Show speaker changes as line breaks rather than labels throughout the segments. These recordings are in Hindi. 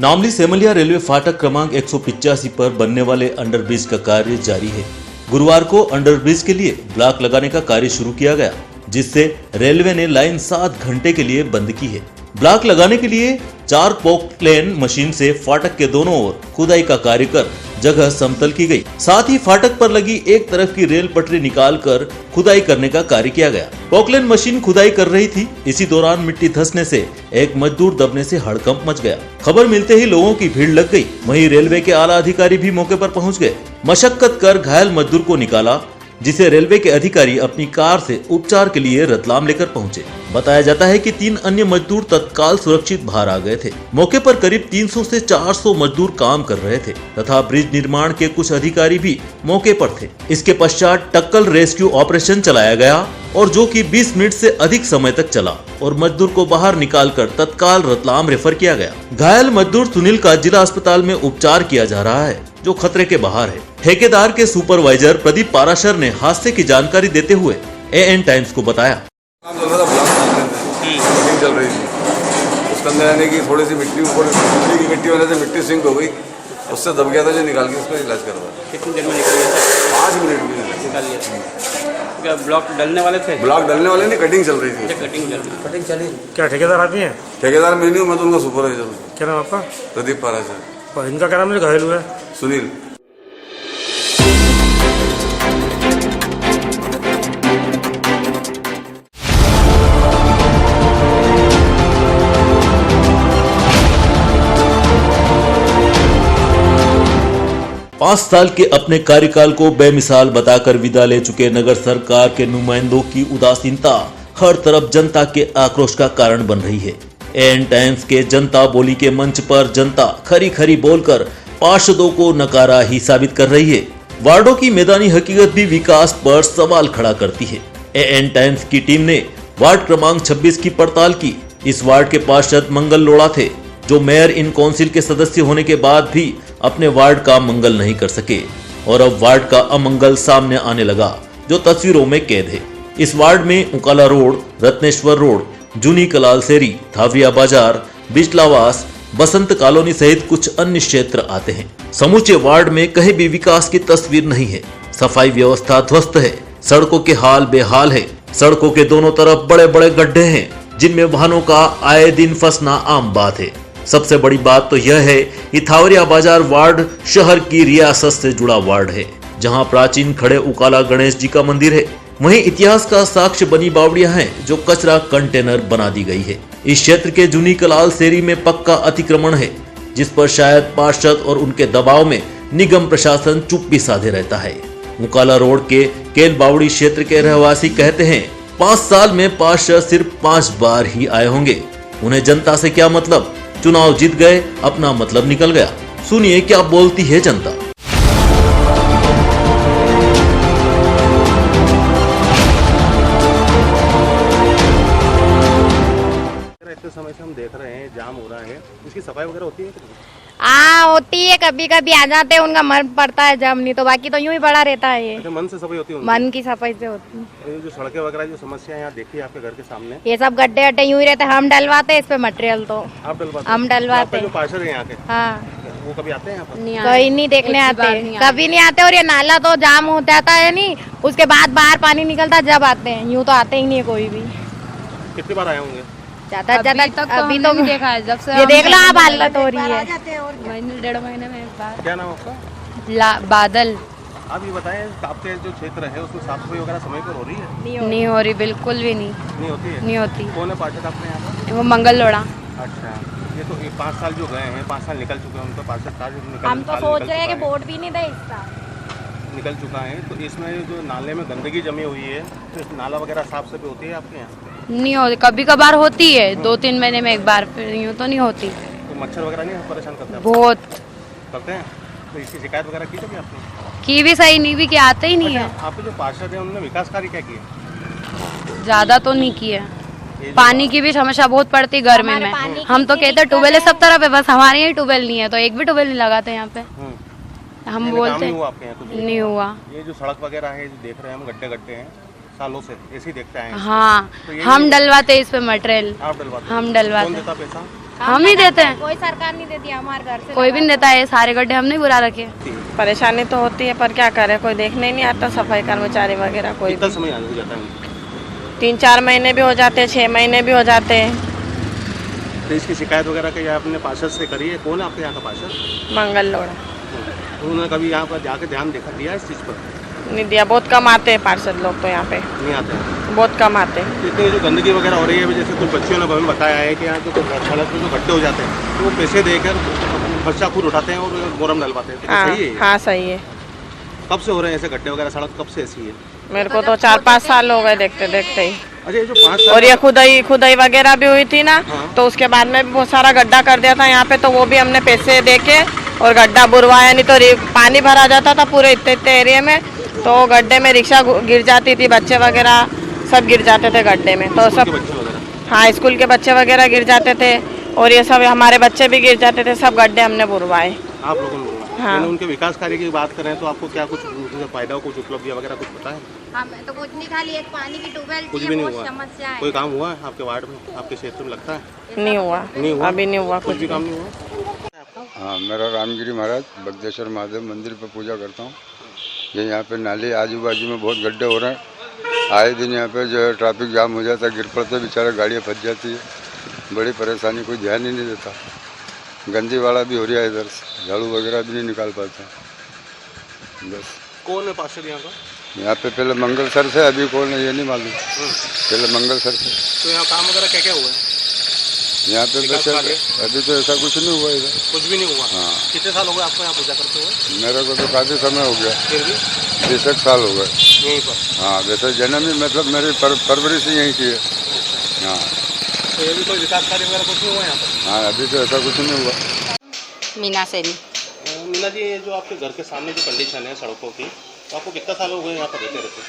नामली सेमलिया रेलवे फाटक क्रमांक 185 पर बनने वाले अंडरब्रिज का कार्य जारी है। गुरुवार को अंडरब्रिज के लिए ब्लॉक लगाने का कार्य शुरू किया गया, जिससे रेलवे ने लाइन 7 घंटे के लिए बंद की है। ब्लॉक लगाने के लिए 4 पोकलेन मशीन से फाटक के दोनों ओर खुदाई का कार्य कर जगह समतल की गई। साथ ही फाटक पर लगी एक तरफ की रेल पटरी निकालकर खुदाई करने का कार्य किया गया। पोकलेन मशीन खुदाई कर रही थी। इसी दौरान मिट्टी धंसने से एक मजदूर दबने से हड़कंप मच गया। खबर मिलते ही लोगों की भीड़ लग गई। वहीं रेलवे के आला अधिकारी भी मौके पर पहुंच गए। मशक्कत कर घायल मजदूर को निकाला, जिसे रेलवे के अधिकारी अपनी कार से उपचार के लिए रतलाम लेकर पहुंचे। बताया जाता है कि 3 अन्य मजदूर तत्काल सुरक्षित बाहर आ गए थे। मौके पर करीब 300 से 400 मजदूर काम कर रहे थे तथा ब्रिज निर्माण के कुछ अधिकारी भी मौके पर थे। इसके पश्चात टक्कल रेस्क्यू ऑपरेशन चलाया गया और जो कि 20 मिनट से अधिक समय तक चला और मजदूर को बाहर निकालकर तत्काल रतलाम रेफर किया गया। घायल मजदूर सुनील का जिला अस्पताल में उपचार किया जा रहा है, जो खतरे के बाहर है। ठेकेदार के सुपरवाइजर प्रदीप पाराशर ने हादसे की जानकारी देते हुए एएन टाइम्स को बताया।
चल रही थी, उसके अंदर यानी कि थोड़ी सी मिट्टी ऊपर की मिट्टी होने से मिट्टी सिंक हो गई, उससे दब गया था, जो निकाल के उसका इलाज करवा।
कितनी देर में निकल गया?
5 मिनट में
निकाल लिया। क्या ब्लॉक डलने वाले थे?
ब्लॉक डलने वाले नहीं, कटिंग चल रही थी।
कटिंग चली।
क्या ठेकेदार आदमी है?
ठेकेदार मैं नहीं हूँ, मैं तो उनका सुपरवाइजर हूँ।
क्या नाम आपका?
प्रदीप पाराशर।
इनका क्या नाम है? घायल हुआ है
सुनील।
पाँच साल के अपने कार्यकाल को बेमिसाल बताकर विदा ले चुके नगर सरकार के नुमाइंदों की उदासीनता हर तरफ जनता के आक्रोश का कारण बन रही है। एएन टाइम्स के जनता बोली के मंच पर जनता खरी खरी बोलकर पार्षदों को नकारा ही साबित कर रही है। वार्डों की मैदानी हकीकत भी विकास पर सवाल खड़ा करती है। एएन टाइम्स की टीम ने वार्ड क्रमांक 26 की पड़ताल की। इस वार्ड के पार्षद मंगल लोढ़ा थे, जो मेयर इन काउंसिल के सदस्य होने के बाद भी अपने वार्ड का मंगल नहीं कर सके और अब वार्ड का अमंगल सामने आने लगा, जो तस्वीरों में कैद है। इस वार्ड में उकाला रोड, रत्नेश्वर रोड, जूनी कलाल सेरी, थावरिया बाजार, बिजलावास, बसंत कॉलोनी सहित कुछ अन्य क्षेत्र आते हैं। समूचे वार्ड में कहीं भी विकास की तस्वीर नहीं है। सफाई व्यवस्था ध्वस्त है। सड़कों के हाल बेहाल है। सड़कों के दोनों तरफ बड़े बड़े गड्ढे हैं, जिनमें वाहनों का आए दिन फंसना आम बात है। सबसे बड़ी बात तो यह है कि थावरिया बाजार वार्ड शहर की रियासत से जुड़ा वार्ड है, जहां प्राचीन खड़े उकाला गणेश जी का मंदिर है। वहीं इतिहास का साक्ष्य बनी बावड़ियां हैं, जो कचरा कंटेनर बना दी गई है। इस क्षेत्र के जूनी कलाल सेरी में पक्का अतिक्रमण है, जिस पर शायद पार्षद और उनके दबाव में निगम प्रशासन चुप्पी साधे रहता है। उकाला रोड के केल बावड़ी क्षेत्र के रहवासी कहते हैं, 5 साल में पार्षद सिर्फ 5 बार ही आए होंगे। उन्हें जनता से क्या मतलब? चुनाव जीत गए, अपना मतलब निकल गया। सुनिए क्या बोलती है जनता।
इतने समय से हम देख रहे हैं जाम हो रहा है, इसकी सफाई वगैरह होती है?
होती है, कभी कभी आ जाते हैं, उनका मन पड़ता है जब, नहीं तो बाकी तो यूं ही पड़ा रहता है ये।
अच्छा, मन से सफाई होती है?
मन की सफाई से होती है।
ये जो सड़कें वगैरह जो समस्या यहाँ देखी है आपके घर के सामने,
ये सब गड्ढे अड्डे यूं ही रहते हैं। हम डलवाते हैं इस पे मटेरियल, तो
आप डलवाते?
हम डलवाते
जो पार्षद है यहाँ के,
हाँ,
वो कभी आते हैं यहाँ पर?
कोई नहीं देखने आते, कभी नहीं आते। और ये नाला तो जाम हो जाता है नहीं, उसके बाद बाहर पानी निकलता जब आते हैं, यूँ तो आते ही नहीं है कोई भी।
कितनी बार आए होंगे?
ज्यादा अभी तो
देखा है जब से।
ये देख लो आप, हालत हो रही है।
महीने 1.5 महीने में एक बार।
क्या नाम आपका?
बादल।
आप ये बताएं, आपके जो क्षेत्र है उसमें साफ सफाई वगैरह समय पर हो रही है?
नहीं हो रही, बिल्कुल भी नहीं।
नहीं होती है?
नहीं होती।
कौन है पार्षद आपने यहाँ पर?
वो मंगल लोढ़ा।
अच्छा, ये तो 5 साल जो गए हैं, 5 साल निकल चुके हैं, उनका पार्षद कार्य
हम तो सोच रहे हैं कि वोट भी नहीं दे इसका।
निकल चुका है, तो इसमें जो नाले में गंदगी जमी हुई है, तो नाला वगैरह साफ सफाई होती है आपके यहाँ?
नहीं होती, कभी कभार होती है, 2-3 महीने में एक बार, फिर यूँ तो नहीं होती।
तो मच्छर वगैरह नहीं परेशान करते?
बहुत
करते हैं। तो इसकी शिकायत वगैरह की कभी आपने?
की भी सही नहीं भी कि आते ही नहीं है।
आपके जो पार्षद है उन्होंने विकास कार्य क्या किए?
ज्यादा तो नहीं किया। पानी की भी समस्या बहुत पड़ती गर्मी में। हम तो कहते ट्यूबवेल है सब तरफ है, बस हमारे यहाँ ट्यूबवेल नहीं है, तो एक भी ट्यूबवेल नहीं लगाते यहाँ पे। हम बोलते नहीं हुआ।
ये जो सड़क वगैरह है जो देख रहे हैं हम, गड्ढे गड्ढे हैं, सालों से ऐसे ही देखते हैं।
हाँ, तो हम डलवाते इस पे मटेरियल।
आप डलवाते?
हम डलवाते।
कौन देता पैसा?
हम ही देते हैं,
कोई सरकार नहीं देती, हमारे घर से
कोई भी नहीं देता है। ये सारे गड्ढे हमने बुरा रखे।
परेशानी तो होती है पर क्या करे, कोई देखने ही नहीं आता, सफाई कर्मचारी वगैरह कोई
कितना
भी।
समय हो जाता है?
3-4 महीने भी हो जाते हैं, 6 महीने भी हो जाते हैं।
तो इसकी शिकायत वगैरह कहीं आपने पार्षद से करी है? कौन है आपके यहाँ का पार्षद?
मंगल लोड़ा
उन्होंने कभी यहाँ पर जाके ध्यान दिया इस चीज़ पर?
नहीं दिया, बहुत कम आते हैं पार्षद लोग तो यहाँ पे,
नहीं आते हैं।
बहुत कम आते हैं।
तो इतनी जो गंदगी वगैरह हो रही है, जैसे कुछ बच्चियों ने हमें बताया है कि यहाँ जो सड़क पे जो गड्ढे हो जाते हैं तो वो पैसे देकर खर्चा खुद उठाते हैं और गोरम डलवाते हैं, तो
हाँ
सही है ये?
हाँ सही है।
कब से हो रहे हैं ऐसे गड्ढे वगैरह? सड़क कब से ऐसी है?
मेरे को तो 4-5 साल हो गए देखते देखते ही।
अच्छा, ये जो 5
और ये खुदाई वगैरह भी हुई थी ना,
हाँ।
तो उसके बाद में भी बहुत सारा गड्ढा कर दिया था यहाँ पे, तो वो भी हमने पैसे दे के और गड्ढा बुरवाया, नहीं तो पानी भरा जाता था पूरे इतने एरिया में, तो गड्ढे में रिक्शा गिर जाती थी, बच्चे वगैरह सब गिर जाते थे गड्ढे में, तो सब
बच्चे वगैरह?
हाँ, स्कूल के बच्चे वगैरह गिर जाते थे और ये सब हमारे बच्चे भी गिर जाते थे, सब गड्ढे हमने बुरवाए।
आप लोगों ने?
हाँ।
यानी उनके विकास कार्य की बात करें तो आपको क्या कुछ फायदा, कुछ उपलब्धियाँ वगैरह कुछ पता है?
हमें तो कुछ नहीं, खाली एक पानी की ट्यूबवेल
कुछ
की
भी नहीं
बहुत
हुआ?
समस्या है।
कोई काम हुआ है आपके वार्ड में, आपके क्षेत्र में? लगता है
नहीं हुआ,
नहीं हुआ,
अभी नहीं हुआ
कुछ भी काम नहीं हुआ।
हाँ, मेरा रामगिरी महाराज बगदेश्वर महादेव मंदिर पर पूजा करता हूँ। ये यहाँ पे नाले आजू बाजू में बहुत गड्ढे हो रहे हैं। आए दिन यहाँ पे जो है ट्रैफिक जाम हो जाता है, गिर पड़ते बेचारा, गाड़ियाँ फंस जाती है, बड़ी परेशानी, कोई ध्यान ही नहीं देता। गंदी वाला भी हो रहा है इधर से, झाड़ू वगैरह भी नहीं निकाल पाते। बस।
कौन है पार्षद यहाँ का?
यहाँ पे पहले मंगल सर से, अभी कौन है ये नहीं मालूम, पहले मंगल सर से।
तो यहाँ काम वगैरह क्या क्या हुआ है?
यहाँ पे बस अभी तो ऐसा कुछ नहीं हुआ इधर।
कुछ भी नहीं हुआ?
हाँ।
कितने साल हो गए आपको यहाँ पूजा करते हुए?
मेरे को तो काफ़ी समय हो गया,
फिर भी
20 साल हो गए
यहीं पर?
हाँ, वैसे जन्म ही मतलब मेरी परवरिश ही यहीं की है। हाँ।
तो ये भी कोई विकास कार्य वगैरह कुछ नहीं हुआ यहाँ पर?
हाँ, अभी तो ऐसा कुछ नहीं हुआ।
मीना सेनी।
मीना जी, ये जो आपके घर के सामने जो कंडीशन है सड़कों की, तो आपको कितना साल हो गए यहाँ पर रहते रहते?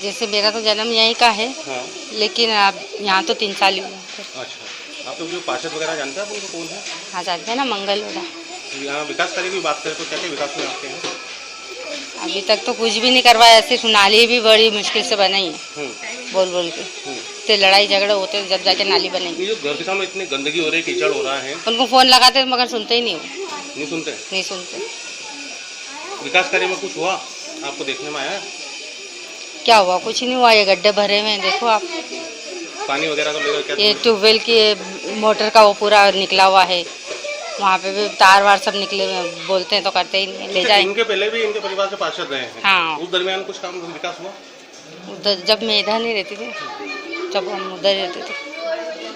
जैसे मेरा तो जन्म यहीं का है,
हाँ।
लेकिन अब यहाँ तो 3 साल ही हुआ।
अच्छा, आप लोग जो पार्षद वगैरह जानते हैं आप उनको? कौन है?
हाँ जानते हैं ना, मंगल लोड़ा।
यहाँ विकास कार्य की बात करें तो क्या क्या विकास हुए आपके यहाँ?
अभी तक तो कुछ भी नहीं करवाया, सिर्फ नाली भी बड़ी मुश्किल से बनाई है, बोल बोल के। तो लड़ाई झगड़े होते जब जाके नाली बनेगी।
ये जो घर के सामने इतनी गंदगी हो रही है, कीचड़ हो रहा है,
उनको फोन लगाते मगर सुनते ही नहीं हो।
नहीं सुनते?
नहीं सुनते।
विकास कार्य में कुछ हुआ आपको देखने में आया?
क्या हुआ? कुछ नहीं हुआ। ये गड्ढे भरे हुए हैं, देखो आप।
पानी वगैरह का लेवल क्या?
ये ट्यूबवेल की मोटर का वो पूरा निकला हुआ है, वहाँ पे भी तार वार सब निकले हुए हैं, बोलते हैं तो करते ही नहीं, ले जाए।
इनके पहले भी इनके परिवार से पार्षद रहे हैं?
हाँ।
उस दरमियान कुछ काम विकास हुआ?
उधर जब मैं इधर नहीं रहती थी, जब हम उधर रहते थे।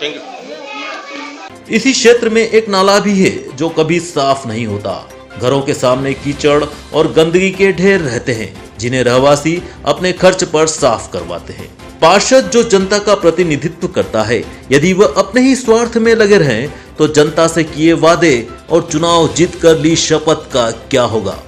Thank you.
इसी क्षेत्र में एक नाला भी है जो कभी साफ नहीं होता। घरों के सामने कीचड़ और गंदगी के ढेर रहते हैं, जिन्हें रहवासी अपने खर्च पर साफ करवाते हैं। पार्षद जो जनता का प्रतिनिधित्व करता है, यदि वह अपने ही स्वार्थ में लगे रहें तो जनता से किए वादे और चुनाव जीत कर ली शपथ का क्या होगा।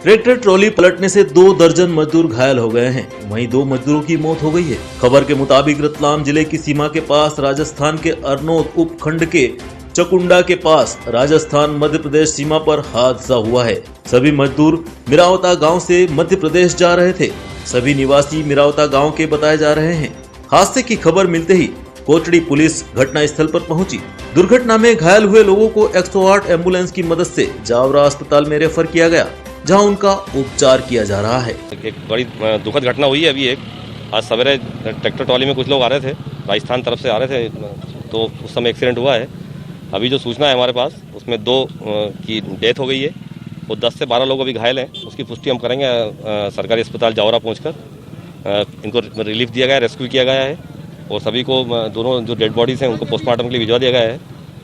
ट्रैक्टर ट्रॉली पलटने से 2 दर्जन मजदूर घायल हो गए हैं, वहीं 2 मजदूरों की मौत हो गई है। खबर के मुताबिक रतलाम जिले की सीमा के पास राजस्थान के अरनोद उपखंड के चकुंडा के पास राजस्थान मध्य प्रदेश सीमा पर हादसा हुआ है। सभी मजदूर मिरावता गांव से मध्य प्रदेश जा रहे थे। सभी निवासी मिरावता गांव के बताए जा रहे हैं। हादसे की खबर मिलते ही कोटड़ी पुलिस घटना स्थल पर पहुंची। दुर्घटना में घायल हुए लोगों को 108 एम्बुलेंस की मदद से जावरा अस्पताल में रेफर किया गया, जहां उनका उपचार किया जा रहा है।
एक बड़ी दुखद घटना हुई है अभी। आज सवेरे ट्रैक्टर ट्रॉली में कुछ लोग आ रहे थे, राजस्थान तरफ से आ रहे थे, तो उस समय एक्सीडेंट हुआ है। अभी जो सूचना है हमारे पास, उसमें 2 की डेथ हो गई है और 10 से 12 लोग अभी घायल हैं। उसकी पुष्टि हम करेंगे सरकारी अस्पताल जावरा पहुंचकर। इनको रिलीफ दिया गया है, रेस्क्यू किया गया है और सभी को दोनों जो डेड बॉडीज हैं उनको पोस्टमार्टम के लिए भिजवा दिया गया है।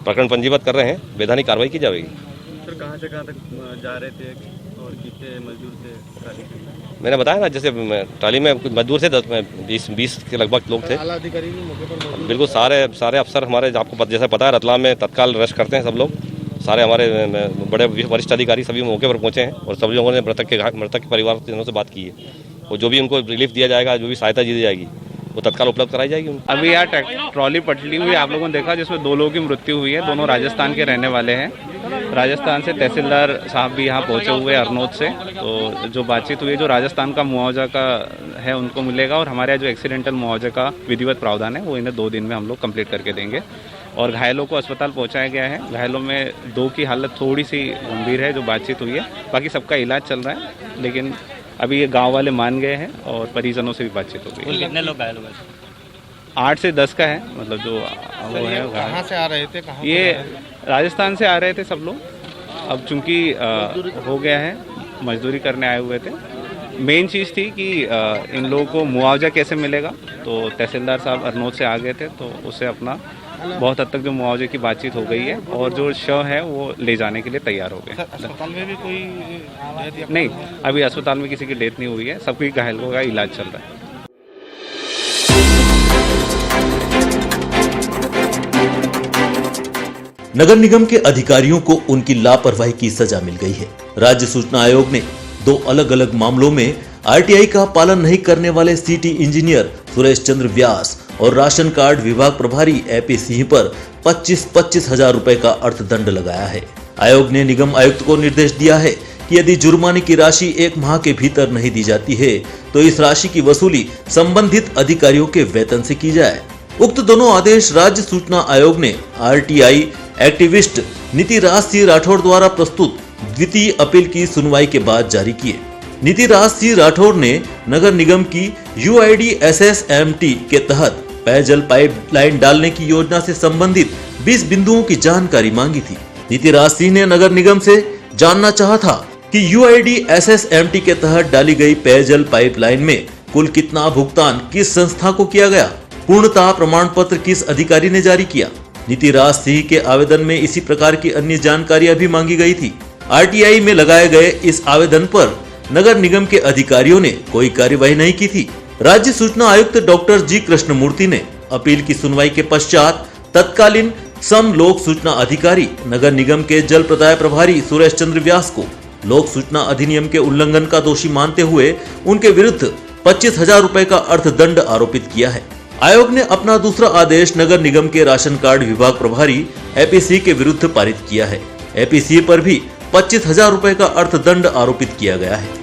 प्रकरण पंजीबद्ध कर रहे हैं, वैधानिक कार्रवाई की जाएगी।
सर, कहाँ से कहाँ तक जा रहे थे और कितने मजदूर थे?
मैंने बताया ना, जैसे ट्राली में कुछ मजदूर थे, 20 के लगभग लोग थे।
आला अधिकारी भी मौके पर?
बिल्कुल, सारे अफसर हमारे, आपको जैसा पता है रतलाम में तत्काल रेस्ट करते हैं सब लोग। सारे हमारे बड़े वरिष्ठ अधिकारी सभी मौके पर पहुंचे हैं और सभी लोगों ने मृतक के परिवार से बात की है और जो भी उनको रिलीफ दिया जाएगा, जो भी सहायता दी जाएगी वो तत्काल उपलब्ध कराई जाएगी उनको।
अभी यहाँ ट्रॉली पटली हुई आप लोगों ने देखा, जिसमें 2 लोगों की मृत्यु हुई है। दोनों राजस्थान के रहने वाले हैं। राजस्थान से तहसीलदार साहब भी यहाँ पहुँचे हुए हरनौत से। तो जो बातचीत हुई है, जो राजस्थान का मुआवजा का है उनको मिलेगा, और हमारे यहाँ जो एक्सीडेंटल मुआवजे का विधिवत प्रावधान है वो इन्हें 2 दिन में हम लोग कंप्लीट करके देंगे। और घायलों को अस्पताल पहुंचाया गया है। घायलों में 2 की हालत थोड़ी सी गंभीर है, जो बातचीत हुई है। बाकी सबका इलाज चल रहा है, लेकिन अभी ये गांव वाले मान गए हैं और परिजनों से भी बातचीत हो गई।
कितने लोग घायल हुए?
8 से 10 का है, मतलब जो वो है।
कहाँ से आ रहे थे?
ये राजस्थान से आ रहे थे सब लोग। अब चूंकि हो गया है, मजदूरी करने आए हुए थे। मेन चीज़ थी कि इन लोगों को मुआवजा कैसे मिलेगा। तो तहसीलदार साहब हरनौत से आ गए थे, तो उससे अपना बहुत हद तक जो मुआवजे की बातचीत हो गई है, और जो शव है वो ले जाने के लिए तैयार हो गए।
अस्पताल में भी कोई
नहीं, अभी अस्पताल में किसी की डेथ नहीं हुई है। सबकी घायलों का इलाज चल रहा है।
नगर निगम के अधिकारियों को उनकी लापरवाही की सजा मिल गई है। राज्य सूचना आयोग ने 2 अलग अलग मामलों में आरटीआई का पालन नहीं करने वाले सिटी इंजीनियर सुरेश चंद्र व्यास और राशन कार्ड विभाग प्रभारी एपी सिंह पर 25-25 हजार रुपए का अर्थदंड लगाया है। आयोग ने निगम आयुक्त को निर्देश दिया है कि यदि जुर्माने की राशि 1 माह के भीतर नहीं दी जाती है तो इस राशि की वसूली संबंधित अधिकारियों के वेतन से की जाए। उक्त दोनों आदेश राज्य सूचना आयोग ने आरटीआई एक्टिविस्ट नीतिराज सिंह राठौड़ द्वारा प्रस्तुत द्वितीय अपील की सुनवाई के बाद जारी किए। नीतिराज सिंह राठौड़ ने नगर निगम की UIDSSMT के तहत पेयजल पाइपलाइन डालने की योजना से संबंधित 20 बिंदुओं की जानकारी मांगी थी। नीतिराज सिंह ने नगर निगम से जानना चाहा था कि UIDSSMT के तहत डाली गई पेयजल पाइपलाइन में कुल कितना भुगतान किस संस्था को किया गया, पूर्णता प्रमाण पत्र किस अधिकारी ने जारी किया। नीतिराज सिंह के आवेदन में इसी प्रकार की अन्य जानकारियां भी मांगी गई थी। आरटीआई में लगाए गए इस आवेदन पर नगर निगम के अधिकारियों ने कोई कार्यवाही नहीं की थी। राज्य सूचना आयुक्त डॉक्टर जी कृष्णमूर्ति ने अपील की सुनवाई के पश्चात तत्कालीन सम लोक सूचना अधिकारी नगर निगम के जल प्रदाय प्रभारी सुरेश चंद्र व्यास को लोक सूचना अधिनियम के उल्लंघन का दोषी मानते हुए उनके विरुद्ध 25,000 रुपए का अर्थदंड आरोपित किया है। आयोग ने अपना दूसरा आदेश नगर निगम के राशन कार्ड विभाग प्रभारी एपीसी के विरुद्ध पारित किया है। एपीसी पर भी 25,000 रुपए का अर्थदंड आरोपित किया गया है।